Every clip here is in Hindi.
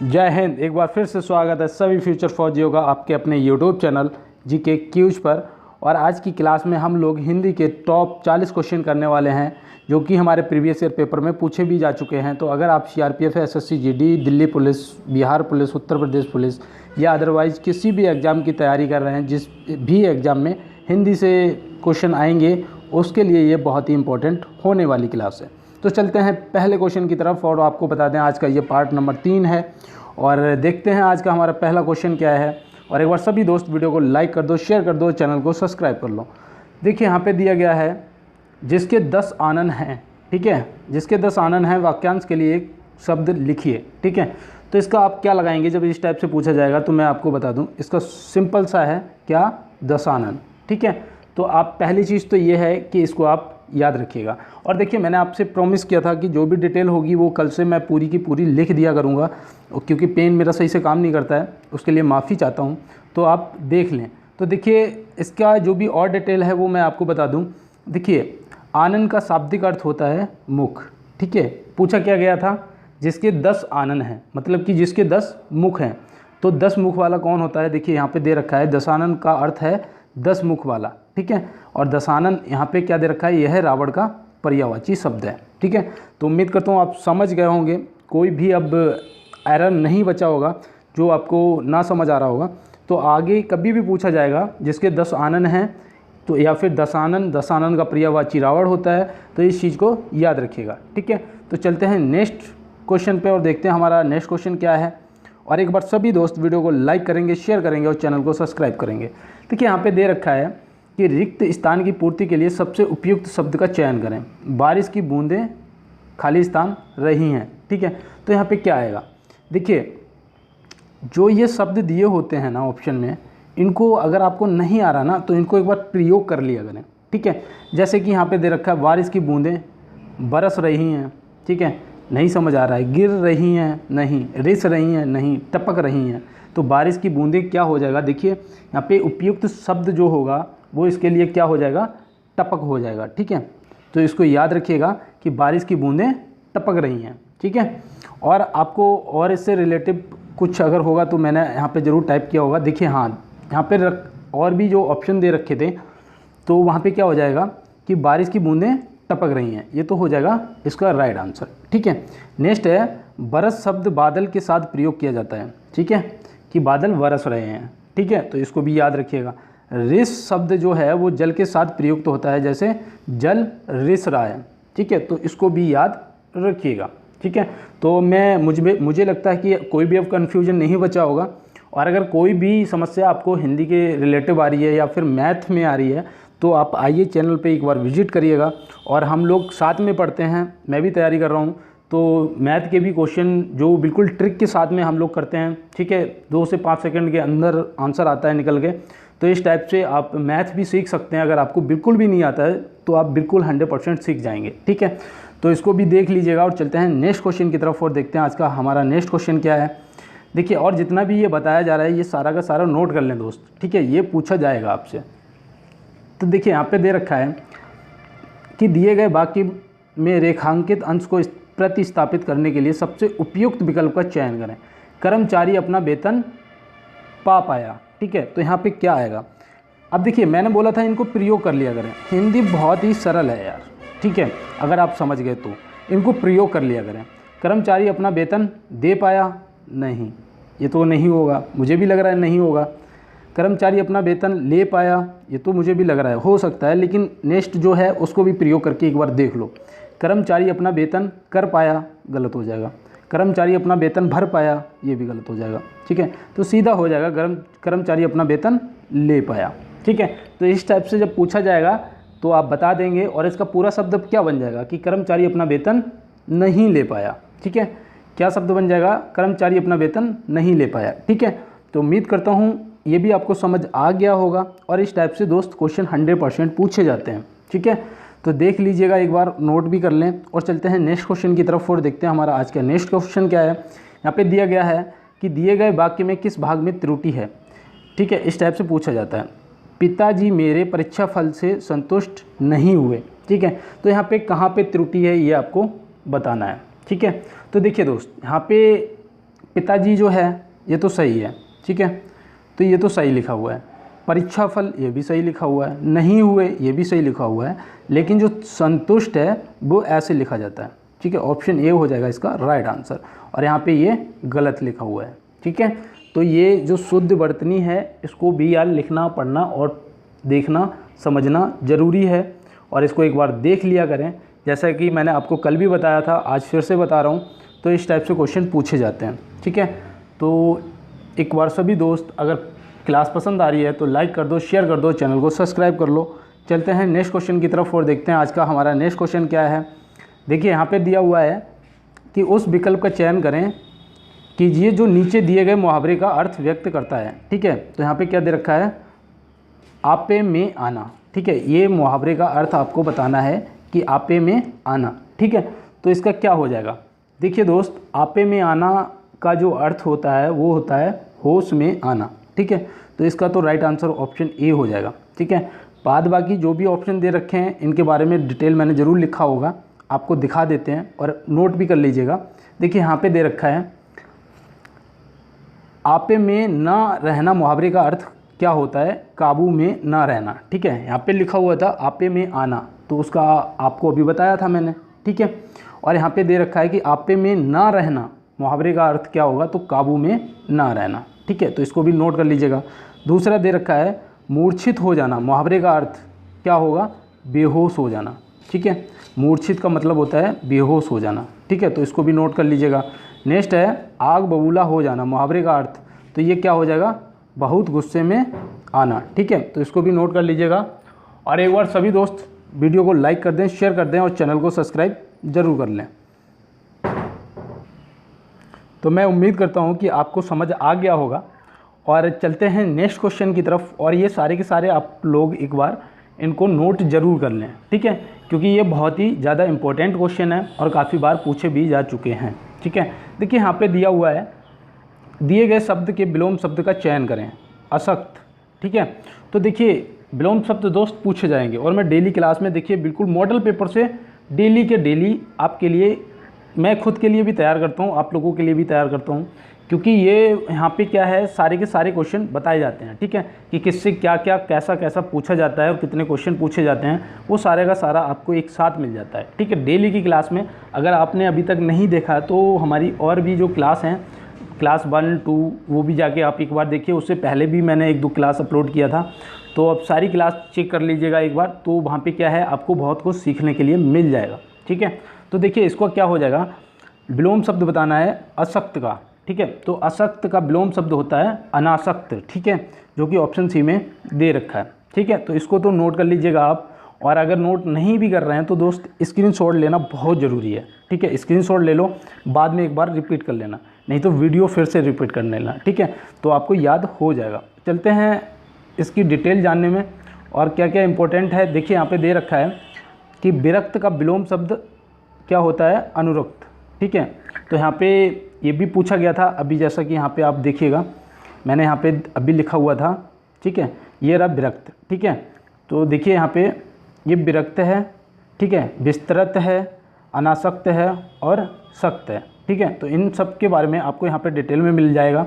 जय हिंद। एक बार फिर से स्वागत है सभी फ्यूचर फौजियों का आपके अपने यूट्यूब चैनल जीके क्यूज पर। और आज की क्लास में हम लोग हिंदी के टॉप 40 क्वेश्चन करने वाले हैं जो कि हमारे प्रीवियस ईयर पेपर में पूछे भी जा चुके हैं। तो अगर आप CRPF, SSC GD, Delhi police, Bihar police, Uttar Pradesh police या अदरवाइज़ किसी भी एग्ज़ाम की तैयारी कर रहे हैं, जिस भी एग्ज़ाम में हिंदी से क्वेश्चन आएंगे, उसके लिए ये बहुत ही इंपॉर्टेंट होने वाली क्लास है। तो चलते हैं पहले क्वेश्चन की तरफ और आपको बता दें आज का ये पार्ट नंबर 3 है और देखते हैं आज का हमारा पहला क्वेश्चन क्या है। और एक बार सभी दोस्त वीडियो को लाइक कर दो, शेयर कर दो, चैनल को सब्सक्राइब कर लो। देखिए यहाँ पे दिया गया है जिसके 10 आनन हैं, ठीक है, जिसके 10 आनन हैं वाक्यांश के लिए एक शब्द लिखिए, ठीक है। तो इसका आप क्या लगाएंगे जब इस टाइप से पूछा जाएगा, तो मैं आपको बता दूं इसका सिंपल सा है क्या, दशानन, ठीक है। तो आप पहली चीज़ तो ये है कि इसको आप याद रखिएगा। और देखिए मैंने आपसे प्रॉमिस किया था कि जो भी डिटेल होगी वो कल से मैं पूरी की पूरी लिख दिया करूँगा, क्योंकि पेन मेरा सही से काम नहीं करता है, उसके लिए माफ़ी चाहता हूँ। तो आप देख लें। तो देखिए इसका जो भी और डिटेल है वो मैं आपको बता दूँ। देखिए आनन का शाब्दिक अर्थ होता है मुख, ठीक है। पूछा क्या गया था, जिसके 10 आनन हैं, मतलब कि जिसके 10 मुख हैं। तो 10 मुख वाला कौन होता है, देखिए यहाँ पे दे रखा है दशानन का अर्थ है 10 मुख वाला, ठीक है। और दशानन यहाँ पे क्या दे रखा है, यह है रावण का पर्यायवाची शब्द है, ठीक है। तो उम्मीद करता हूँ आप समझ गए होंगे, कोई भी अब एरर नहीं बचा होगा जो आपको ना समझ आ रहा होगा। तो आगे कभी भी पूछा जाएगा जिसके 10 आनन हैं, तो या फिर दशानन का पर्यायवाची रावण होता है, तो इस चीज़ को याद रखिएगा, ठीक है। तो चलते हैं नेक्स्ट क्वेश्चन पे और देखते हैं हमारा नेक्स्ट क्वेश्चन क्या है। और एक बार सभी दोस्त वीडियो को लाइक करेंगे, शेयर करेंगे और चैनल को सब्सक्राइब करेंगे। देखिए यहाँ पे दे रखा है कि रिक्त स्थान की पूर्ति के लिए सबसे उपयुक्त शब्द का चयन करें। बारिश की बूंदें खाली स्थान रही हैं, ठीक है। तो यहाँ पे क्या आएगा, देखिए जो ये शब्द दिए होते हैं ना ऑप्शन में, इनको अगर आपको नहीं आ रहा ना तो इनको एक बार प्रयोग कर लिया करें, ठीक है। जैसे कि यहाँ पे दे रखा है बारिश की बूंदें बरस रही हैं, ठीक है, नहीं समझ आ रहा है, गिर रही हैं नहीं, रिस रही हैं नहीं, टपक रही हैं। तो बारिश की बूंदें क्या हो जाएगा, देखिए यहाँ पे उपयुक्त शब्द जो होगा वो इसके लिए क्या हो जाएगा, टपक हो जाएगा, ठीक है। तो इसको याद रखिएगा कि बारिश की बूंदें टपक रही हैं, ठीक है। और आपको और इससे रिलेटिव कुछ अगर होगा तो मैंने यहाँ पे ज़रूर टाइप किया होगा। देखिए हाँ, यहाँ पे और भी जो ऑप्शन दे रखे थे तो वहाँ पे क्या हो जाएगा कि बारिश की बूंदें टपक रही हैं, ये तो हो जाएगा इसका राइट आंसर, ठीक है। नेक्स्ट है बरस शब्द बादल के साथ प्रयोग किया जाता है, ठीक है, कि बादल बरस रहे हैं, ठीक है। तो इसको भी याद रखिएगा। रिस शब्द जो है वो जल के साथ प्रयुक्त होता है, जैसे जल रिस रहा है, ठीक है। तो इसको भी याद रखिएगा, ठीक है। तो मुझे लगता है कि कोई भी अब कन्फ्यूजन नहीं बचा होगा। और अगर कोई भी समस्या आपको हिंदी के रिलेटिव आ रही है या फिर मैथ में आ रही है तो आप आइए चैनल पे एक बार विजिट करिएगा और हम लोग साथ में पढ़ते हैं। मैं भी तैयारी कर रहा हूँ, तो मैथ के भी क्वेश्चन जो बिल्कुल ट्रिक के साथ में हम लोग करते हैं, ठीक है। 2 से 5 सेकंड के अंदर आंसर आता है निकल के। तो इस टाइप से आप मैथ भी सीख सकते हैं। अगर आपको बिल्कुल भी नहीं आता है तो आप बिल्कुल 100% सीख जाएंगे, ठीक है। तो इसको भी देख लीजिएगा और चलते हैं नेक्स्ट क्वेश्चन की तरफ और देखते हैं आज का हमारा नेक्स्ट क्वेश्चन क्या है। देखिए और जितना भी ये बताया जा रहा है ये सारा का सारा नोट कर लें दोस्त, ठीक है, ये पूछा जाएगा आपसे। तो देखिए यहाँ पे दे रखा है कि दिए गए वाक्य में रेखांकित अंश को प्रतिस्थापित करने के लिए सबसे उपयुक्त विकल्प का चयन करें। कर्मचारी अपना वेतन पा पाया, ठीक है। तो यहाँ पे क्या आएगा, अब देखिए मैंने बोला था इनको प्रयोग कर लिया करें। हिंदी बहुत ही सरल है यार, ठीक है, अगर आप समझ गए तो इनको प्रयोग कर लिया करें। कर्मचारी अपना वेतन दे पाया, नहीं, ये तो नहीं होगा, मुझे भी लग रहा है नहीं होगा। कर्मचारी अपना वेतन ले पाया, ये तो मुझे भी लग रहा है हो सकता है, लेकिन नेक्स्ट जो है उसको भी प्रयोग करके एक बार देख लो। कर्मचारी अपना वेतन कर पाया, गलत हो जाएगा। कर्मचारी अपना वेतन भर पाया, ये भी गलत हो जाएगा, ठीक है। तो सीधा हो जाएगा कर्मचारी अपना वेतन ले पाया, ठीक है। तो इस टाइप से जब पूछा जाएगा तो आप बता देंगे और इसका पूरा शब्द क्या बन जाएगा कि कर्मचारी अपना वेतन नहीं ले पाया, ठीक है। क्या शब्द बन जाएगा, कर्मचारी अपना वेतन नहीं ले पाया, ठीक है। तो उम्मीद करता हूँ ये भी आपको समझ आ गया होगा। और इस टाइप से दोस्त क्वेश्चन 100% पूछे जाते हैं, ठीक है। तो देख लीजिएगा, एक बार नोट भी कर लें और चलते हैं नेक्स्ट क्वेश्चन की तरफ और देखते हैं हमारा आज का नेक्स्ट क्वेश्चन क्या है। यहाँ पे दिया गया है कि दिए गए वाक्य में किस भाग में त्रुटि है, ठीक है। इस टाइप से पूछा जाता है। पिताजी मेरे परीक्षा फल से संतुष्ट नहीं हुए, ठीक है। तो यहाँ पे कहाँ पे त्रुटि है ये आपको बताना है, ठीक है। तो देखिए दोस्त यहाँ पे पिताजी जो है ये तो सही है, ठीक है, तो ये तो सही लिखा हुआ है। परीक्षा फल ये भी सही लिखा हुआ है, नहीं हुए ये भी सही लिखा हुआ है, लेकिन जो संतुष्ट है वो ऐसे लिखा जाता है, ठीक है। ऑप्शन ए हो जाएगा इसका राइट आंसर, और यहाँ पे ये गलत लिखा हुआ है, ठीक है। तो ये जो शुद्ध वर्तनी है इसको भी यार लिखना पढ़ना और देखना समझना ज़रूरी है, और इसको एक बार देख लिया करें। जैसा कि मैंने आपको कल भी बताया था, आज फिर से बता रहा हूँ, तो इस टाइप से क्वेश्चन पूछे जाते हैं, ठीक है। तो एक बार सभी दोस्त अगर क्लास पसंद आ रही है तो लाइक कर दो, शेयर कर दो, चैनल को सब्सक्राइब कर लो। चलते हैं नेक्स्ट क्वेश्चन की तरफ और देखते हैं आज का हमारा नेक्स्ट क्वेश्चन क्या है। देखिए यहाँ पे दिया हुआ है कि उस विकल्प का चयन करें कीजिए जो नीचे दिए गए मुहावरे का अर्थ व्यक्त करता है, ठीक है। तो यहाँ पे क्या दे रखा है, आपे में आना, ठीक है। ये मुहावरे का अर्थ आपको बताना है कि आपे में आना, ठीक है। तो इसका क्या हो जाएगा, देखिए दोस्त, आपे में आना का जो अर्थ होता है वो होता है होश में आना, ठीक है। तो इसका तो राइट आंसर ऑप्शन ए हो जाएगा, ठीक है। बाद बाकी जो भी ऑप्शन दे रखे हैं इनके बारे में डिटेल मैंने ज़रूर लिखा होगा, आपको दिखा देते हैं और नोट भी कर लीजिएगा। देखिए यहाँ पे दे रखा है आपे में ना रहना मुहावरे का अर्थ क्या होता है, काबू में ना रहना, ठीक है। यहाँ पे लिखा हुआ था आपे में आना, तो उसका आपको अभी बताया था मैंने, ठीक है। और यहाँ पे दे रखा है कि आपे में ना रहना मुहावरे का अर्थ क्या होगा, तो काबू में ना रहना, ठीक है। तो इसको भी नोट कर लीजिएगा। दूसरा दे रखा है मूर्छित हो जाना मुहावरे का अर्थ क्या होगा, बेहोश हो जाना, ठीक है। मूर्छित का मतलब होता है बेहोश हो जाना, ठीक है। तो इसको भी नोट कर लीजिएगा। नेक्स्ट है आग बबूला हो जाना मुहावरे का अर्थ, तो ये क्या हो जाएगा, बहुत गुस्से में आना, ठीक है। तो इसको भी नोट कर लीजिएगा। और एक बार सभी दोस्त वीडियो को लाइक कर दें, शेयर कर दें और चैनल को सब्सक्राइब ज़रूर कर लें। तो मैं उम्मीद करता हूँ कि आपको समझ आ गया होगा, और चलते हैं नेक्स्ट क्वेश्चन की तरफ। और ये सारे के सारे आप लोग एक बार इनको नोट ज़रूर कर लें, ठीक है, क्योंकि ये बहुत ही ज़्यादा इम्पोर्टेंट क्वेश्चन है और काफ़ी बार पूछे भी जा चुके हैं, ठीक है। देखिए यहाँ पे दिया हुआ है दिए गए शब्द के विलोम शब्द का चयन करें, अशक्त, ठीक है। तो देखिए विलोम शब्द दोस्त पूछे जाएंगे, और मैं डेली क्लास में देखिए बिल्कुल मॉडल पेपर से डेली के डेली आपके लिए, मैं खुद के लिए भी तैयार करता हूँ, आप लोगों के लिए भी तैयार करता हूँ, क्योंकि ये यहाँ पे क्या है, सारे के सारे क्वेश्चन बताए जाते हैं, ठीक है, कि किससे क्या क्या कैसा कैसा पूछा जाता है और कितने क्वेश्चन पूछे जाते हैं, वो सारे का सारा आपको एक साथ मिल जाता है, ठीक है, डेली की क्लास में। अगर आपने अभी तक नहीं देखा तो हमारी और भी जो क्लास हैं, क्लास 1, 2, वो भी जाके आप एक बार देखिए। उससे पहले भी मैंने 1-2 क्लास अपलोड किया था, तो अब सारी क्लास चेक कर लीजिएगा एक बार, तो वहाँ पे क्या है, आपको बहुत कुछ सीखने के लिए मिल जाएगा, ठीक है। तो देखिए इसको क्या हो जाएगा, विलोम शब्द बताना है अशक्त का, ठीक है। तो अशक्त का विलोम शब्द होता है अनासक्त, ठीक है, जो कि ऑप्शन सी में दे रखा है, ठीक है। तो इसको तो नोट कर लीजिएगा आप, और अगर नोट नहीं भी कर रहे हैं तो दोस्त स्क्रीनशॉट लेना बहुत ज़रूरी है, ठीक है। स्क्रीनशॉट ले लो, बाद में एक बार रिपीट कर लेना, नहीं तो वीडियो फिर से रिपीट कर लेना, ठीक है, तो आपको याद हो जाएगा। चलते हैं इसकी डिटेल जानने में और क्या क्या इंपॉर्टेंट है। देखिए यहाँ पे दे रखा है कि विरक्त का विलोम शब्द क्या होता है, अनुरक्त, ठीक है। तो यहाँ पे ये भी पूछा गया था अभी, जैसा कि यहाँ पे आप देखिएगा, मैंने यहाँ पे अभी लिखा हुआ था, ठीक है, ये रहा विरक्त, ठीक है। तो देखिए यहाँ पे ये विरक्त है, ठीक है, विस्तृत है, अनासक्त है और सक्त है, ठीक है। तो इन सब के बारे में आपको यहाँ पे डिटेल में मिल जाएगा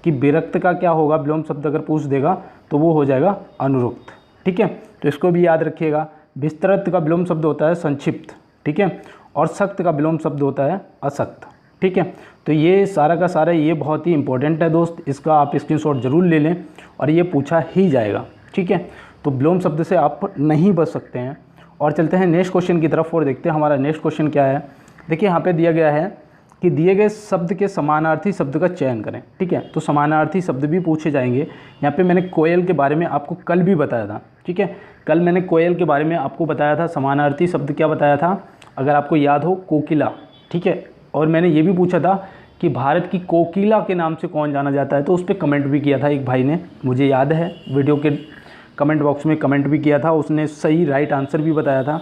कि विरक्त का क्या होगा, विलोम शब्द अगर पूछ देगा तो वो हो जाएगा अनुरुक्त, ठीक है। तो इसको भी याद रखिएगा। विस्तृत का विलोम शब्द होता है संक्षिप्त, ठीक है, और सक्त का विलोम शब्द होता है असक्त, ठीक है। तो ये सारा का सारा ये बहुत ही इंपॉर्टेंट है दोस्त, इसका आप स्क्रीनशॉट ज़रूर ले लें और ये पूछा ही जाएगा, ठीक है। तो विलोम शब्द से आप नहीं बच सकते हैं। और चलते हैं नेक्स्ट क्वेश्चन की तरफ और देखते हैं हमारा नेक्स्ट क्वेश्चन क्या है। देखिए यहाँ पे दिया गया है कि दिए गए शब्द के समानार्थी शब्द का चयन करें, ठीक है। तो समानार्थी शब्द भी पूछे जाएंगे। यहाँ पे मैंने कोयल के बारे में आपको कल भी बताया था, ठीक है, कल मैंने कोयल के बारे में आपको बताया था। समानार्थी शब्द क्या बताया था, अगर आपको याद हो, कोकिला, ठीक है। और मैंने ये भी पूछा था कि भारत की कोकिला के नाम से कौन जाना जाता है, तो उस पर कमेंट भी किया था एक भाई ने, मुझे याद है, वीडियो के कमेंट बॉक्स में कमेंट भी किया था, उसने सही राइट आंसर भी बताया था,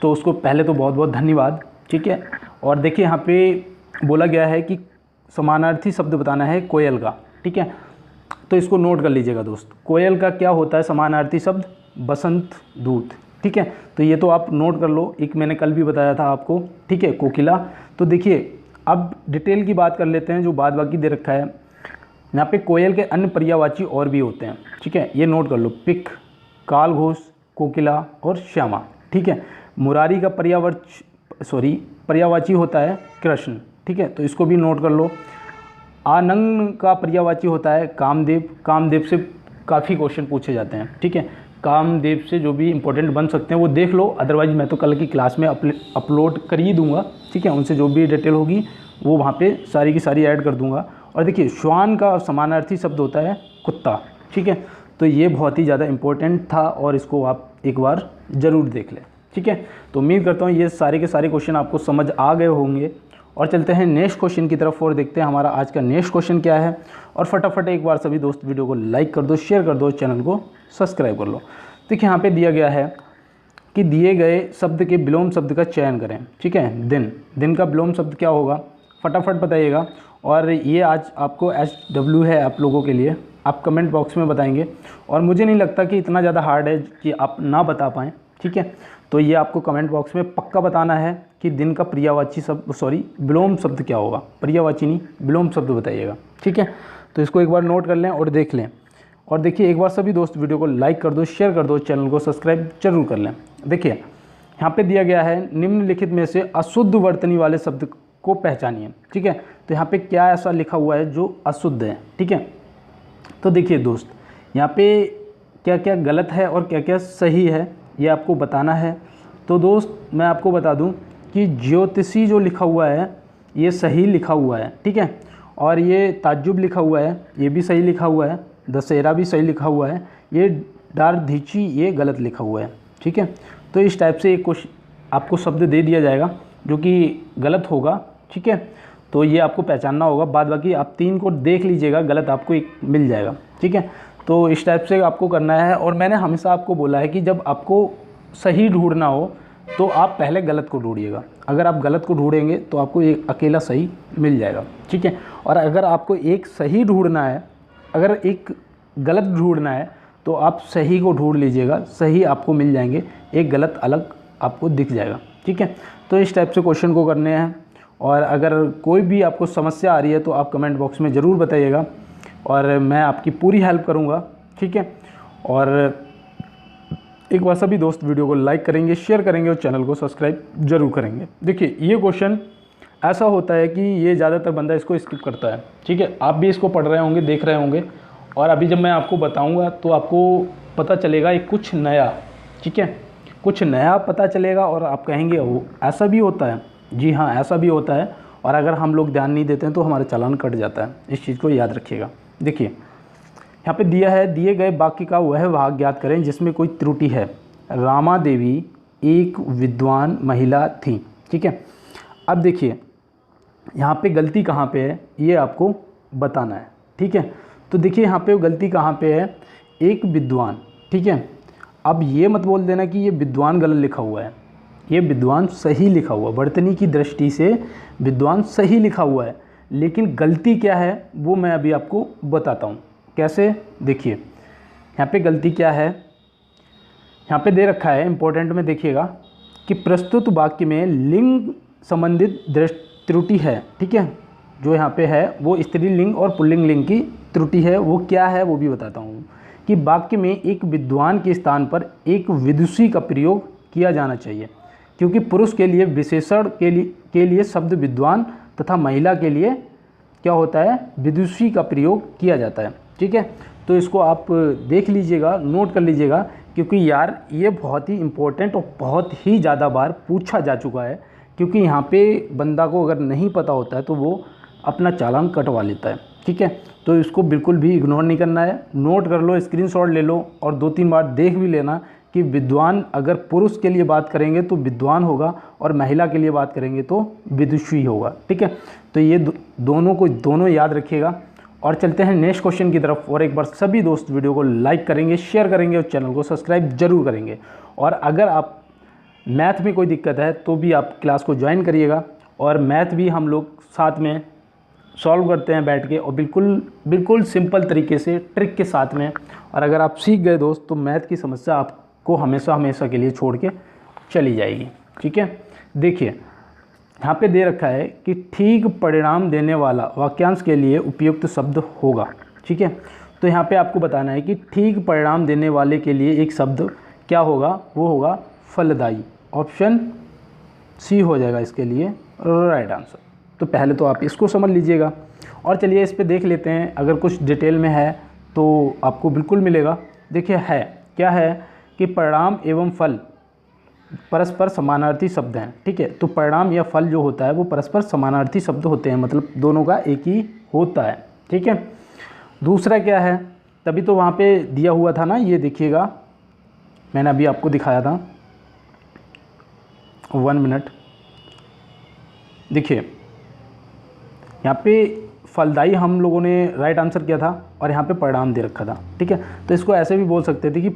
तो उसको पहले तो बहुत बहुत धन्यवाद, ठीक है। और देखिए यहाँ पे बोला गया है कि समानार्थी शब्द बताना है कोयल का, ठीक है। तो इसको नोट कर लीजिएगा दोस्त, कोयल का क्या होता है समानार्थी शब्द, बसंत दूत, ठीक है। तो ये तो आप नोट कर लो, एक मैंने कल भी बताया था आपको, ठीक है, कोकिला। तो देखिए अब डिटेल की बात कर लेते हैं जो बाद बाकी दे रखा है। यहाँ पे कोयल के अन्य पर्यायवाची और भी होते हैं, ठीक है, ये नोट कर लो, पिक, काल घोष, कोकिला और श्यामा, ठीक है। मुरारी का पर्यायवाची होता है कृष्ण, ठीक है, तो इसको भी नोट कर लो। आनंद का पर्यायवाची होता है कामदेव। कामदेव से काफ़ी क्वेश्चन पूछे जाते हैं, ठीक है, कामदेव से जो भी इंपॉर्टेंट बन सकते हैं वो देख लो, अदरवाइज मैं तो कल की क्लास में अपलोड कर ही दूंगा, ठीक है, उनसे जो भी डिटेल होगी वो वहाँ पे सारी की सारी ऐड कर दूंगा। और देखिए श्वान का समानार्थी शब्द होता है कुत्ता, ठीक है, तो ये बहुत ही ज़्यादा इम्पोर्टेंट था और इसको आप एक बार ज़रूर देख लें, ठीक है। तो उम्मीद करता हूँ ये सारे के सारे क्वेश्चन आपको समझ आ गए होंगे। और चलते हैं नेक्स्ट क्वेश्चन की तरफ और देखते हैं हमारा आज का नेक्स्ट क्वेश्चन क्या है। और फटाफट एक बार सभी दोस्त वीडियो को लाइक कर दो, शेयर कर दो, चैनल को सब्सक्राइब कर लो। देखिए यहाँ पे दिया गया है कि दिए गए शब्द के विलोम शब्द का चयन करें, ठीक है। दिन, दिन का विलोम शब्द क्या होगा, फटाफट बताइएगा। और ये आज आपको SW है आप लोगों के लिए, आप कमेंट बॉक्स में बताएंगे। और मुझे नहीं लगता कि इतना ज़्यादा हार्ड है कि आप ना बता पाएँ, ठीक है। तो ये आपको कमेंट बॉक्स में पक्का बताना है कि दिन का पर्यायवाची शब्द विलोम शब्द क्या होगा, पर्यायवाची नहीं विलोम शब्द बताइएगा, ठीक है। तो इसको एक बार नोट कर लें और देख लें। और देखिए एक बार सभी दोस्त वीडियो को लाइक कर दो, शेयर कर दो, चैनल को सब्सक्राइब जरूर कर लें। देखिए यहाँ पे दिया गया है निम्नलिखित में से अशुद्ध वर्तनी वाले शब्द को पहचानिए, ठीक है। तो यहाँ पे क्या ऐसा लिखा हुआ है जो अशुद्ध है, ठीक है। तो देखिए दोस्त यहाँ पे क्या क्या गलत है और क्या क्या सही है ये आपको बताना है। तो दोस्त मैं आपको बता दूं कि ज्योतिषी जो लिखा हुआ है ये सही लिखा हुआ है, ठीक है। और ये ताज्जुब लिखा हुआ है ये भी सही लिखा हुआ है, दशहरा भी सही लिखा हुआ है, ये दारधीची ये गलत लिखा हुआ है, ठीक है। तो इस टाइप से एक कुछ आपको शब्द दे दिया जाएगा जो कि गलत होगा, ठीक है। तो ये आपको पहचानना होगा, बाद बाकी आप 3 को देख लीजिएगा, गलत आपको एक मिल जाएगा, ठीक है। तो इस टाइप से आपको करना है। और मैंने हमेशा आपको बोला है कि जब आपको सही ढूंढना हो तो आप पहले गलत को ढूंढिएगा। अगर आप गलत को ढूंढेंगे तो आपको एक अकेला सही मिल जाएगा, ठीक है। और अगर आपको एक सही ढूंढना है, अगर एक गलत ढूंढना है तो आप सही को ढूंढ लीजिएगा, सही आपको मिल जाएंगे, एक गलत अलग आपको दिख जाएगा, ठीक है। तो इस टाइप से क्वेश्चन को करने हैं। और अगर कोई भी आपको समस्या आ रही है तो आप कमेंट बॉक्स में ज़रूर बताइएगा और मैं आपकी पूरी हेल्प करूंगा, ठीक है। और एक बार सभी दोस्त वीडियो को लाइक करेंगे, शेयर करेंगे और चैनल को सब्सक्राइब जरूर करेंगे। देखिए ये क्वेश्चन ऐसा होता है कि ये ज़्यादातर बंदा इसको स्किप करता है, ठीक है। आप भी इसको पढ़ रहे होंगे, देख रहे होंगे, और अभी जब मैं आपको बताऊंगा तो आपको पता चलेगा एक कुछ नया, ठीक है, कुछ नया पता चलेगा और आप कहेंगे वो ऐसा भी होता है। जी हाँ, ऐसा भी होता है। और अगर हम लोग ध्यान नहीं देते हैं तो हमारा चालान कट जाता है, इस चीज़ को याद रखिएगा। देखिए यहाँ पे दिया है, दिए गए वाक्य का वह भाग ज्ञात करें जिसमें कोई त्रुटि है। रामा देवी एक विद्वान महिला थी, ठीक है। अब देखिए यहाँ पे गलती कहाँ पे है ये आपको बताना है, ठीक है। तो देखिए यहाँ पे गलती कहाँ पे है, एक विद्वान, ठीक है। अब ये मत बोल देना कि ये विद्वान गलत लिखा हुआ है, ये विद्वान सही लिखा हुआ है, वर्तनी की दृष्टि से विद्वान सही लिखा हुआ है, लेकिन गलती क्या है वो मैं अभी आपको बताता हूँ कैसे। देखिए यहाँ पे गलती क्या है, यहाँ पे दे रखा है इंपॉर्टेंट में, देखिएगा कि प्रस्तुत वाक्य में लिंग संबंधित त्रुटि है, ठीक है। जो यहाँ पे है वो स्त्रीलिंग और पुल्लिंग लिंग की त्रुटि है, वो क्या है वो भी बताता हूँ। कि वाक्य में एक विद्वान के स्थान पर एक विदुषी का प्रयोग किया जाना चाहिए, क्योंकि पुरुष के लिए विशेषण के लिए शब्द विद्वान तथा महिला के लिए क्या होता है, विदुषी का प्रयोग किया जाता है, ठीक है। तो इसको आप देख लीजिएगा, नोट कर लीजिएगा, क्योंकि यार ये बहुत ही इम्पोर्टेंट और बहुत ही ज़्यादा बार पूछा जा चुका है। क्योंकि यहाँ पे बंदा को अगर नहीं पता होता है तो वो अपना चालान कटवा लेता है, ठीक है। तो इसको बिल्कुल भी इग्नोर नहीं करना है, नोट कर लो, स्क्रीनशॉट ले लो और 2-3 बार देख भी लेना कि विद्वान अगर पुरुष के लिए बात करेंगे तो विद्वान होगा और महिला के लिए बात करेंगे तो विदुषी होगा, ठीक है। तो ये दोनों याद रखिएगा। और चलते हैं नेक्स्ट क्वेश्चन की तरफ। और एक बार सभी दोस्त वीडियो को लाइक करेंगे, शेयर करेंगे और चैनल को सब्सक्राइब जरूर करेंगे। और अगर आप मैथ में कोई दिक्कत है तो भी आप क्लास को ज्वाइन करिएगा, और मैथ भी हम लोग साथ में सॉल्व करते हैं बैठ के, और बिल्कुल सिंपल तरीके से ट्रिक के साथ में। और अगर आप सीख गए दोस्त तो मैथ की समस्या आपको हमेशा के लिए छोड़ के चली जाएगी, ठीक है। देखिए यहाँ पे दे रखा है कि ठीक परिणाम देने वाला वाक्यांश के लिए उपयुक्त शब्द होगा। ठीक है, तो यहाँ पे आपको बताना है कि ठीक परिणाम देने वाले के लिए एक शब्द क्या होगा, वो होगा फलदायी। ऑप्शन सी हो जाएगा इसके लिए राइट आंसर। तो पहले तो आप इसको समझ लीजिएगा और चलिए इस पे देख लेते हैं, अगर कुछ डिटेल में है तो आपको बिल्कुल मिलेगा। देखिए है क्या है कि परिणाम एवं फल परस्पर समानार्थी शब्द हैं। ठीक है, तो परिणाम या फल जो होता है वो परस्पर समानार्थी शब्द होते हैं, मतलब दोनों का एक ही होता है। ठीक है, दूसरा क्या है, तभी तो वहाँ पे दिया हुआ था ना, ये देखिएगा मैंने अभी आपको दिखाया था, 1 मिनट। देखिए यहाँ पे फलदायी हम लोगों ने राइट आंसर किया था और यहाँ पे परिणाम दे रखा था। ठीक है, तो इसको ऐसे भी बोल सकते थे कि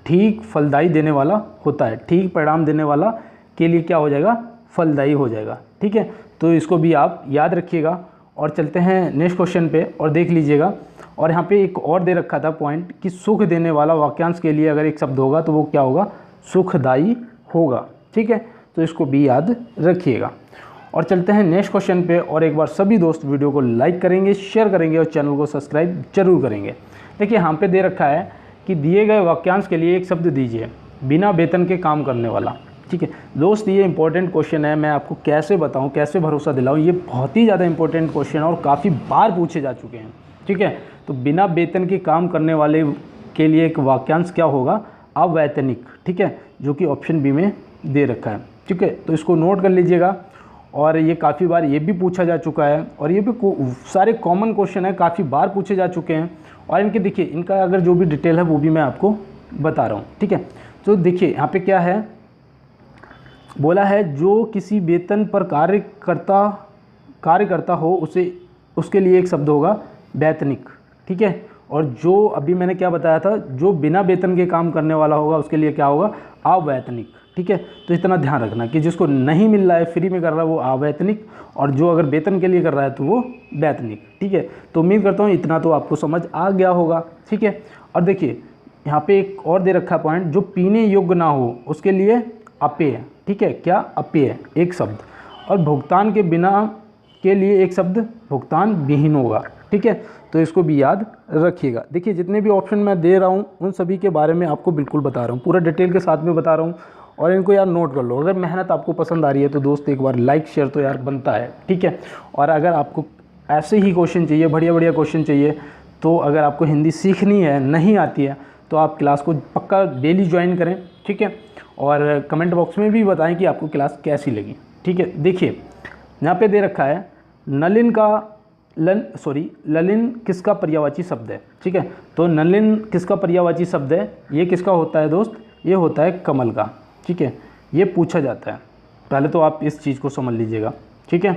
ठीक फलदायी देने वाला होता है, ठीक परिणाम देने वाला के लिए क्या हो जाएगा, फलदायी हो जाएगा। ठीक है, तो इसको भी आप याद रखिएगा और चलते हैं नेक्स्ट क्वेश्चन पे और देख लीजिएगा। और यहाँ पे एक और दे रखा था पॉइंट कि सुख देने वाला वाक्यांश के लिए अगर एक शब्द होगा तो वो क्या होगा, सुखदायी होगा। ठीक है, तो इसको भी याद रखिएगा और चलते हैं नेक्स्ट क्वेश्चन पे। और एक बार सभी दोस्त वीडियो को लाइक करेंगे, शेयर करेंगे और चैनल को सब्सक्राइब जरूर करेंगे। देखिए यहाँ पे दे रखा है कि दिए गए वाक्यांश के लिए एक शब्द दीजिए बिना वेतन के काम करने वाला। ठीक है दोस्त, ये इंपॉर्टेंट क्वेश्चन है, मैं आपको कैसे बताऊं, कैसे भरोसा दिलाऊं, ये बहुत ही ज़्यादा इंपॉर्टेंट क्वेश्चन है और काफ़ी बार पूछे जा चुके हैं। ठीक है, तो बिना वेतन के काम करने वाले के लिए एक वाक्यांश क्या होगा, अवैतनिक। ठीक है, जो कि ऑप्शन बी में दे रखा है। ठीक है, तो इसको नोट कर लीजिएगा और ये काफ़ी बार ये भी पूछा जा चुका है और ये भी सारे कॉमन क्वेश्चन है, काफ़ी बार पूछे जा चुके हैं और इनके देखिए इनका अगर जो भी डिटेल है वो भी मैं आपको बता रहा हूँ। ठीक है, तो देखिए यहाँ पे क्या है, बोला है जो किसी वेतन पर कार्य करता हो उसे उसके लिए एक शब्द होगा वैतनिक। ठीक है, और जो अभी मैंने क्या बताया था, जो बिना वेतन के काम करने वाला होगा उसके लिए क्या होगा, अवैतनिक। ठीक है, तो इतना ध्यान रखना कि जिसको नहीं मिल रहा है, फ्री में कर रहा है, वो अवैतनिक, और जो अगर वेतन के लिए कर रहा है तो वो वैतनिक। ठीक है, तो उम्मीद करता हूँ इतना तो आपको समझ आ गया होगा। ठीक है, और देखिए यहाँ पे एक और दे रखा पॉइंट, जो पीने योग्य ना हो उसके लिए अपेय। ठीक है, क्या अपेय एक शब्द, और भुगतान के बिना के लिए एक शब्द भुगतान विहीन होगा। ठीक है, तो इसको भी याद रखिएगा। देखिए जितने भी ऑप्शन मैं दे रहा हूँ उन सभी के बारे में आपको बिल्कुल बता रहा हूँ, पूरा डिटेल के साथ में बता रहा हूँ और इनको यार नोट कर लो। अगर मेहनत आपको पसंद आ रही है तो दोस्त एक बार लाइक शेयर तो यार बनता है। ठीक है, और अगर आपको ऐसे ही क्वेश्चन चाहिए, बढ़िया बढ़िया क्वेश्चन चाहिए, तो अगर आपको हिंदी सीखनी है, नहीं आती है, तो आप क्लास को पक्का डेली ज्वाइन करें। ठीक है, और कमेंट बॉक्स में भी बताएं कि आपको क्लास कैसी लगी। ठीक है, देखिए यहाँ पे दे रखा है ललिन किसका पर्यायवाची शब्द है। ठीक है, तो नलिन किसका पर्यायवाची शब्द है, ये किसका होता है दोस्त, ये होता है कमल का। ठीक है, ये पूछा जाता है, पहले तो आप इस चीज़ को समझ लीजिएगा। ठीक है,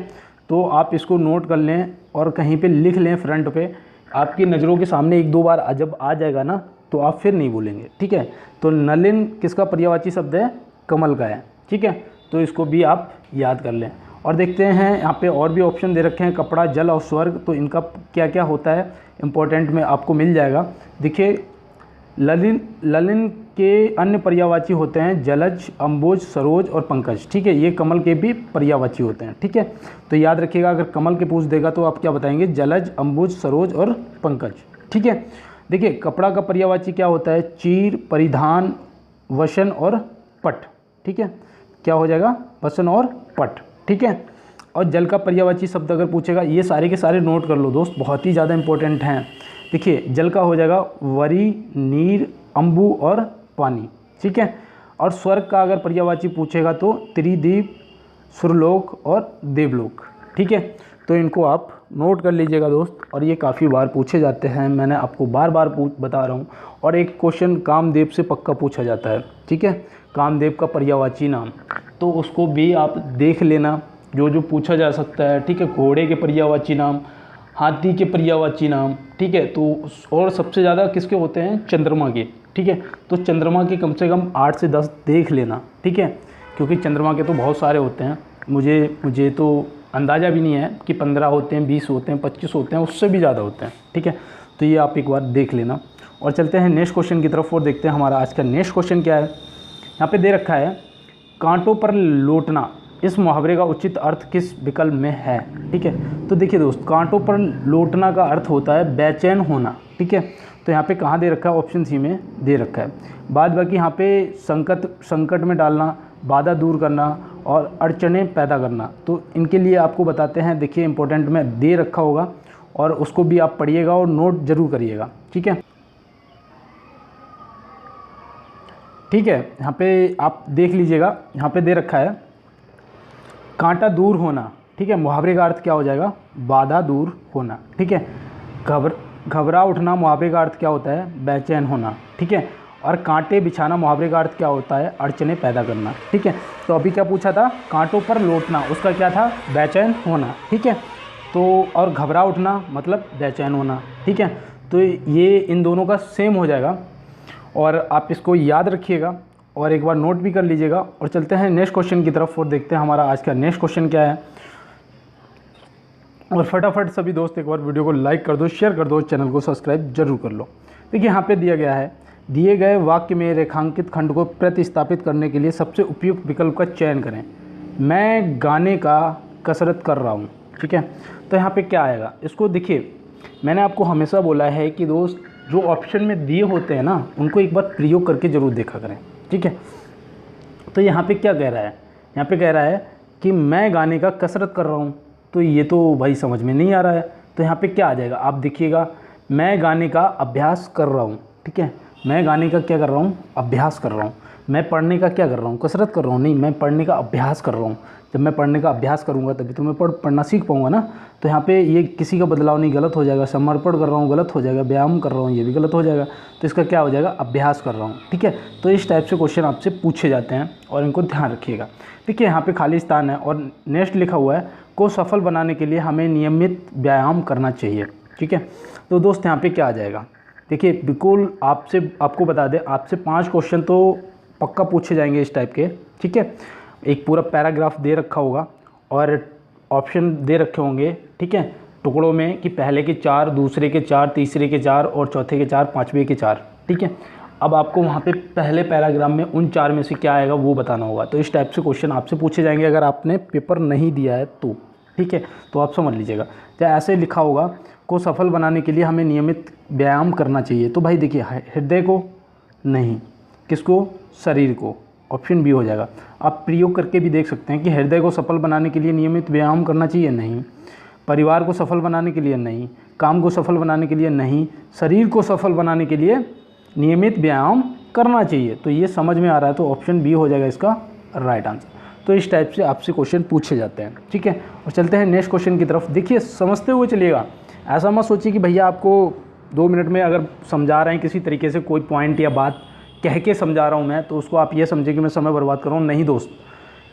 तो आप इसको नोट कर लें और कहीं पे लिख लें फ्रंट पे, आपकी नज़रों के सामने 1-2 बार जब आ जाएगा ना तो आप फिर नहीं भूलेंगे। ठीक है, तो नलिन किसका पर्यायवाची शब्द है, कमल का है। ठीक है, तो इसको भी आप याद कर लें और देखते हैं यहाँ पे और भी ऑप्शन दे रखे हैं, कपड़ा, जल और स्वर्ग, तो इनका क्या क्या होता है इम्पोर्टेंट में आपको मिल जाएगा। देखिए ललिन के अन्य पर्यायवाची होते हैं जलज, अम्बुज, सरोज और पंकज। ठीक है, ये कमल के भी पर्यायवाची होते हैं। ठीक है, तो याद रखिएगा, अगर कमल के पूछ देगा तो आप क्या बताएंगे, जलज, अम्बुज, सरोज और पंकज। ठीक है, देखिए कपड़ा का पर्यायवाची क्या होता है, चीर, परिधान, वसन और पट। ठीक है, क्या हो जाएगा, वसन और पट। ठीक है, और जल का पर्यायवाची शब्द अगर पूछेगा, ये सारे के सारे नोट कर लो दोस्त, बहुत ही ज़्यादा इंपॉर्टेंट हैं। देखिए जल का हो जाएगा वरी, नीर, अम्बु और पानी। ठीक है, और स्वर्ग का अगर पर्यायवाची पूछेगा तो त्रिदीप, सुरलोक और देवलोक। ठीक है, तो इनको आप नोट कर लीजिएगा दोस्त, और ये काफ़ी बार पूछे जाते हैं, मैंने आपको बार बार बता रहा हूँ। और एक क्वेश्चन कामदेव से पक्का पूछा जाता है। ठीक है, कामदेव का पर्यायवाची नाम, तो उसको भी आप देख लेना, जो जो पूछा जा सकता है। ठीक है, घोड़े के पर्यायवाची नाम, हाथी के पर्यायवाची नाम। ठीक है, तो और सबसे ज़्यादा किसके होते हैं, चंद्रमा के। ठीक है, तो चंद्रमा के कम से कम 8 से 10 देख लेना। ठीक है, क्योंकि चंद्रमा के तो बहुत सारे होते हैं, मुझे तो अंदाज़ा भी नहीं है कि 15 होते हैं, 20 होते हैं, 25 होते हैं, उससे भी ज़्यादा होते हैं। ठीक है, तो ये आप एक बार देख लेना और चलते हैं नेक्स्ट क्वेश्चन की तरफ और देखते हैं हमारा आज का नेक्स्ट क्वेश्चन क्या है। यहाँ पे दे रखा है कांटों पर लौटना इस मुहावरे का उचित अर्थ किस विकल्प में है। ठीक है, तो देखिए दोस्त, कांटों पर लौटना का अर्थ होता है बेचैन होना। ठीक है, तो यहाँ पे कहाँ दे रखा है, ऑप्शन सी में दे रखा है। बाद बाकी यहाँ पे संकट में डालना, बाधा दूर करना और अड़चनें पैदा करना, तो इनके लिए आपको बताते हैं। देखिए इंपॉर्टेंट में दे रखा होगा और उसको भी आप पढ़िएगा और नोट जरूर करिएगा। ठीक है, ठीक है, यहाँ पे आप देख लीजिएगा, यहाँ पे दे रखा है कांटा दूर होना। ठीक है, मुहावरे का अर्थ क्या हो जाएगा, बाधा दूर होना। ठीक है, घबरा उठना मुहावरे का अर्थ क्या होता है, बेचैन होना। ठीक है, और कांटे बिछाना मुहावरे का अर्थ क्या होता है, अड़चने पैदा करना। ठीक है, तो अभी क्या पूछा था, कांटों पर लौटना, उसका क्या था, बेचैन होना। ठीक है, तो और घबरा उठना मतलब बेचैन होना। ठीक है, तो ये इन दोनों का सेम हो जाएगा और आप इसको याद रखिएगा और एक बार नोट भी कर लीजिएगा। और चलते हैं नेक्स्ट क्वेश्चन की तरफ और देखते हैं हमारा आज का नेक्स्ट क्वेश्चन क्या है। और फटाफट सभी दोस्त एक बार वीडियो को लाइक कर दो, शेयर कर दो, चैनल को सब्सक्राइब जरूर कर लो। देखिए यहाँ पे दिया गया है, दिए गए वाक्य में रेखांकित खंड को प्रतिस्थापित करने के लिए सबसे उपयुक्त विकल्प का चयन करें। मैं गाने का कसरत कर रहा हूँ। ठीक है, तो यहाँ पे क्या आएगा, इसको देखिए, मैंने आपको हमेशा बोला है कि दोस्त जो ऑप्शन में दिए होते हैं ना, उनको एक बार प्रयोग करके ज़रूर देखा करें। ठीक है, तो यहाँ पे क्या कह रहा है, यहाँ पे कह रहा है कि मैं गाने का कसरत कर रहा हूँ, तो ये तो भाई समझ में नहीं आ रहा है। तो यहाँ पे क्या आ जाएगा, आप देखिएगा, मैं गाने का अभ्यास कर रहा हूँ। ठीक है, मैं गाने का क्या कर रहा हूँ, अभ्यास कर रहा हूँ। मैं पढ़ने का क्या कर रहा हूँ, कसरत कर रहा हूँ, नहीं, मैं पढ़ने का अभ्यास कर रहा हूँ। जब मैं पढ़ने का अभ्यास करूँगा तभी तो मैं पढ़ना सीख पाऊँगा ना। तो यहाँ पे ये किसी का बदलाव नहीं, गलत हो जाएगा। समर्पण कर रहा हूँ गलत हो जाएगा, व्यायाम कर रहा हूँ ये भी गलत हो जाएगा। तो इसका क्या हो जाएगा, अभ्यास कर रहा हूँ। ठीक है, तो इस टाइप से क्वेश्चन आपसे पूछे जाते हैं और इनको ध्यान रखिएगा। देखिए यहाँ पे खाली स्थान है और नेक्स्ट लिखा हुआ है, को सफल बनाने के लिए हमें नियमित व्यायाम करना चाहिए। ठीक है, तो दोस्त यहाँ पे क्या आ जाएगा, देखिए बिल्कुल आपको बता दें, आपसे 5 क्वेश्चन तो पक्का पूछे जाएंगे इस टाइप के। ठीक है, एक पूरा पैराग्राफ दे रखा होगा और ऑप्शन दे रखे होंगे। ठीक है, टुकड़ों में कि पहले के 4, दूसरे के 4, तीसरे के 4 और चौथे के 4, पाँचवें के 4। ठीक है, अब आपको वहाँ पे पहले पैराग्राफ में उन 4 में से क्या आएगा वो बताना होगा। तो इस टाइप से क्वेश्चन आपसे पूछे जाएंगे अगर आपने पेपर नहीं दिया है तो। ठीक है, तो आप समझ लीजिएगा, चाहे ऐसे लिखा होगा, को सफल बनाने के लिए हमें नियमित व्यायाम करना चाहिए। तो भाई देखिए, हृदय को नहीं, किसको, शरीर को, ऑप्शन बी हो जाएगा। आप प्रयोग करके भी देख सकते हैं कि हृदय को सफल बनाने के लिए नियमित व्यायाम करना चाहिए, नहीं। परिवार को सफल बनाने के लिए नहीं, काम को सफल बनाने के लिए नहीं, शरीर को सफल बनाने के लिए नियमित व्यायाम करना चाहिए। तो ये समझ में आ रहा है, तो ऑप्शन बी हो जाएगा इसका राइट आंसर। तो इस टाइप से आपसे क्वेश्चन पूछे जाते हैं। ठीक है, और चलते हैं नेक्स्ट क्वेश्चन की तरफ। देखिए समझते हुए चलिएगा, ऐसा मत सोचिए कि भैया आपको 2 मिनट में अगर समझा रहे हैं किसी तरीके से, कोई पॉइंट या बात कह के समझा रहा हूँ मैं, तो उसको आप ये समझे कि मैं समय बर्बाद कर रहा हूँ। नहीं दोस्त,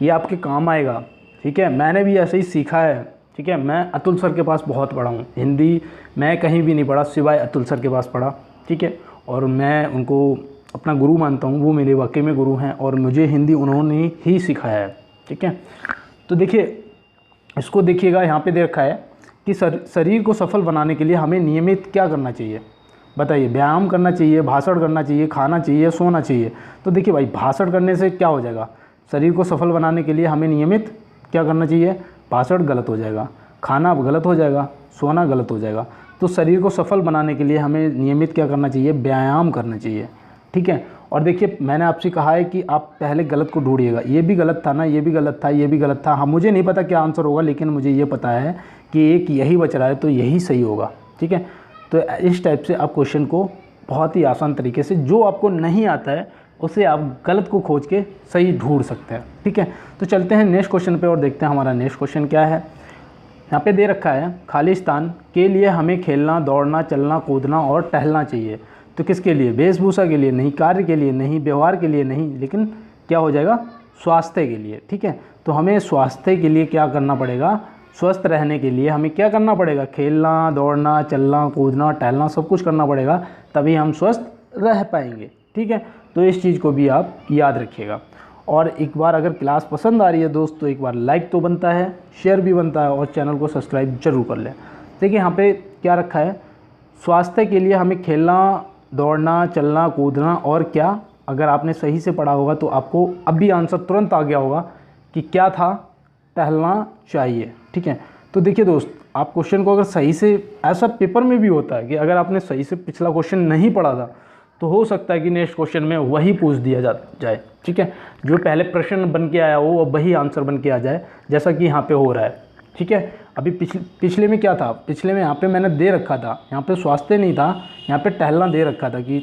ये आपके काम आएगा। ठीक है, मैंने भी ऐसे ही सीखा है। ठीक है, मैं अतुल सर के पास बहुत पढ़ा हूँ, हिंदी मैं कहीं भी नहीं पढ़ा सिवाय अतुल सर के पास पढ़ा। ठीक है, और मैं उनको अपना गुरु मानता हूँ, वो मेरे वाकई में गुरु हैं और मुझे हिंदी उन्होंने ही सिखाया है। ठीक है, तो देखिए इसको देखिएगा, यहाँ पे दे रखा है कि शरीर को सफल बनाने के लिए हमें नियमित क्या करना चाहिए, बताइए। व्यायाम करना चाहिए, भाषण करना चाहिए, खाना चाहिए, सोना चाहिए। तो देखिए भाई, भाषण करने से क्या हो जाएगा, शरीर को सफल बनाने के लिए हमें नियमित क्या करना चाहिए, भाषण गलत हो जाएगा, खाना गलत हो जाएगा, सोना गलत हो जाएगा। तो शरीर को सफल बनाने के लिए हमें नियमित क्या करना चाहिए, व्यायाम करना चाहिए। ठीक है, और देखिए मैंने आपसे कहा है कि आप पहले गलत को ढूंढिएगा, ये भी गलत था ना, ये भी गलत था, ये भी गलत था। हाँ, मुझे नहीं पता क्या आंसर होगा, लेकिन मुझे ये पता है कि एक यही बच रहा है, तो यही सही होगा। ठीक है, तो इस टाइप से आप क्वेश्चन को बहुत ही आसान तरीके से, जो आपको नहीं आता है उसे आप गलत को खोज के सही ढूंढ सकते हैं। ठीक है, तो चलते हैं नेक्स्ट क्वेश्चन पे और देखते हैं हमारा नेक्स्ट क्वेश्चन क्या है। यहाँ पे दे रखा है, खाली स्थान के लिए हमें खेलना, दौड़ना, चलना, कूदना और टहलना चाहिए। तो किसके लिए, वेशभूषा के लिए नहीं, कार्य के लिए नहीं, व्यवहार के लिए नहीं, लेकिन क्या हो जाएगा, स्वास्थ्य के लिए। ठीक है, तो हमें स्वास्थ्य के लिए क्या करना पड़ेगा, स्वस्थ रहने के लिए हमें क्या करना पड़ेगा, खेलना, दौड़ना, चलना, कूदना, टहलना, सब कुछ करना पड़ेगा, तभी हम स्वस्थ रह पाएंगे। ठीक है, तो इस चीज़ को भी आप याद रखिएगा। और एक बार अगर क्लास पसंद आ रही है दोस्त, तो एक बार लाइक तो बनता है, शेयर भी बनता है और चैनल को सब्सक्राइब जरूर कर लें। देखिए यहाँ पे क्या रखा है, स्वास्थ्य के लिए हमें खेलना, दौड़ना, चलना, कूदना और क्या, अगर आपने सही से पढ़ा होगा तो आपको अब भी आंसर तुरंत आ गया होगा कि क्या था, टहलना चाहिए। ठीक है, तो देखिए दोस्त, आप क्वेश्चन को अगर सही से, ऐसा पेपर में भी होता है कि अगर आपने सही से पिछला क्वेश्चन नहीं पढ़ा था तो हो सकता है कि नेक्स्ट क्वेश्चन में वही पूछ दिया जाए। ठीक है, जो पहले प्रश्न बन के आया हो वही आंसर बन के आ जाए, जैसा कि यहाँ पे हो रहा है। ठीक है, अभी पिछले में क्या था, पिछले में यहाँ पे मैंने दे रखा था, यहाँ पे स्वास्थ्य नहीं था, यहाँ पे टहलना दे रखा था कि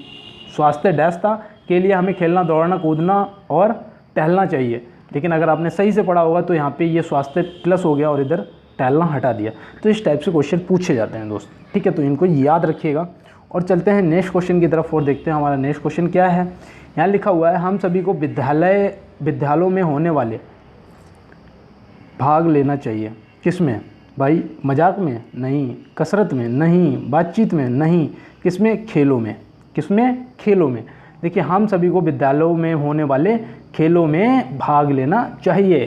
स्वास्थ्य डैश था के लिए हमें खेलना, दौड़ना, कूदना और टहलना चाहिए। लेकिन अगर आपने सही से पढ़ा होगा तो यहाँ पे ये स्वास्थ्य प्लस हो गया और इधर टहलना हटा दिया। तो इस टाइप से क्वेश्चन पूछे जाते हैं दोस्त। ठीक है, तो इनको याद रखिएगा और चलते हैं नेक्स्ट क्वेश्चन की तरफ और देखते हैं हमारा नेक्स्ट क्वेश्चन क्या है। यहाँ लिखा हुआ है, हम सभी को विद्यालयों में होने वाले भाग लेना चाहिए। किसमें भाई? मजाक में नहीं, कसरत में नहीं, बातचीत में नहीं, किसमें? खेलों में। किसमें? खेलों में। देखिए, हम सभी को विद्यालयों में होने वाले खेलों में भाग लेना चाहिए,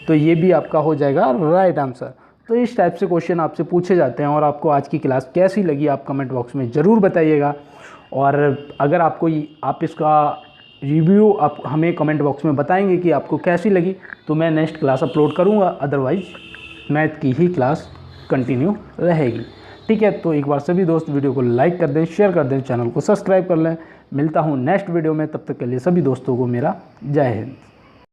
तो ये भी आपका हो जाएगा राइट आंसर। तो इस टाइप से क्वेश्चन आपसे पूछे जाते हैं। और आपको आज की क्लास कैसी लगी आप कमेंट बॉक्स में ज़रूर बताइएगा। और अगर आपको आप इसका रिव्यू आप हमें कमेंट बॉक्स में बताएंगे कि आपको कैसी लगी, तो मैं नेक्स्ट क्लास अपलोड करूँगा, अदरवाइज़ मैथ की ही क्लास कंटिन्यू रहेगी। ठीक है, तो एक बार सभी दोस्त वीडियो को लाइक कर दें, शेयर कर दें, चैनल को सब्सक्राइब कर लें। मिलता हूँ नेक्स्ट वीडियो में, तब तक के लिए सभी दोस्तों को मेरा जय हिंद।